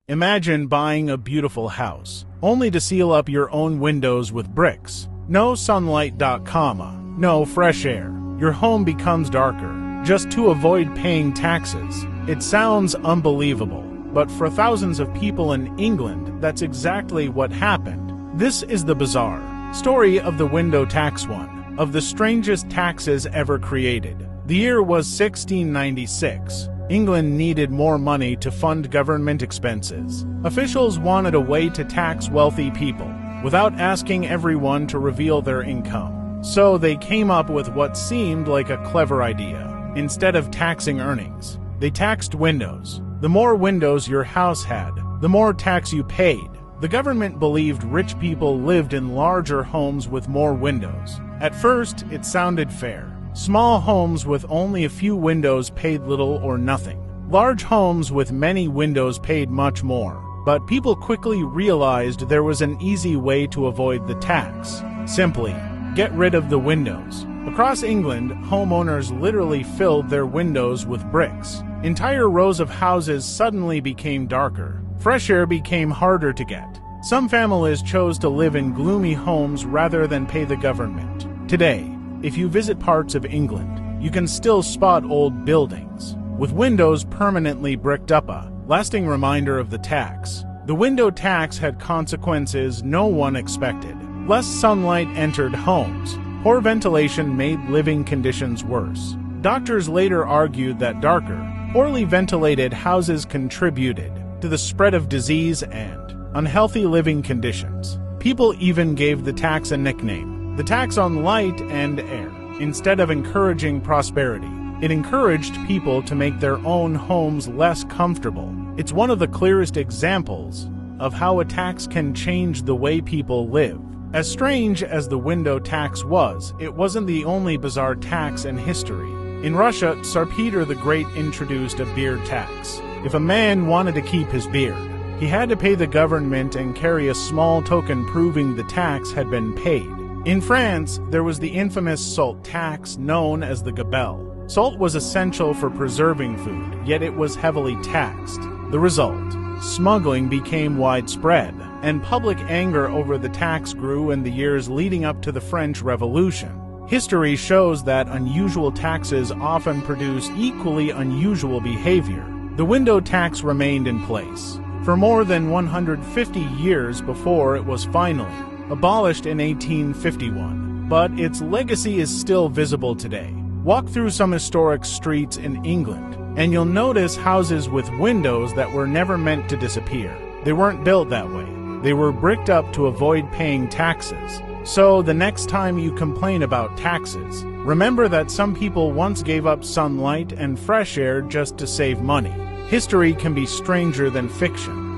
Imagine buying a beautiful house, only to seal up your own windows with bricks. No sunlight, no fresh air. Your home becomes darker, just to avoid paying taxes. It sounds unbelievable, but for thousands of people in England, that's exactly what happened. This is the bizarre story of the window tax, one of the strangest taxes ever created. The year was 1696. England needed more money to fund government expenses. Officials wanted a way to tax wealthy people without asking everyone to reveal their income. So they came up with what seemed like a clever idea. Instead of taxing earnings, they taxed windows. The more windows your house had, the more tax you paid. The government believed rich people lived in larger homes with more windows. At first, it sounded fair. Small homes with only a few windows paid little or nothing. Large homes with many windows paid much more. But people quickly realized there was an easy way to avoid the tax. Simply, get rid of the windows. Across England, homeowners literally filled their windows with bricks. Entire rows of houses suddenly became darker. Fresh air became harder to get. Some families chose to live in gloomy homes rather than pay the government. Today, if you visit parts of England, you can still spot old buildings with windows permanently bricked up, a lasting reminder of the tax. The window tax had consequences no one expected. Less sunlight entered homes. Poor ventilation made living conditions worse. Doctors later argued that darker, poorly ventilated houses contributed to the spread of disease and unhealthy living conditions. People even gave the tax a nickname, the tax on light and air. Instead of encouraging prosperity, it encouraged people to make their own homes less comfortable. It's one of the clearest examples of how a tax can change the way people live. As strange as the window tax was, it wasn't the only bizarre tax in history. In Russia, Tsar Peter the Great introduced a beard tax. If a man wanted to keep his beard, he had to pay the government and carry a small token proving the tax had been paid. In France, there was the infamous salt tax known as the gabelle. Salt was essential for preserving food, yet it was heavily taxed. The result: smuggling became widespread, and public anger over the tax grew in the years leading up to the French Revolution. History shows that unusual taxes often produce equally unusual behavior. The window tax remained in place for more than 150 years before it was finally abolished in 1851, but its legacy is still visible today. Walk through some historic streets in England, and you'll notice houses with windows that were never meant to disappear. They weren't built that way. They were bricked up to avoid paying taxes. So the next time you complain about taxes, remember that some people once gave up sunlight and fresh air just to save money. History can be stranger than fiction.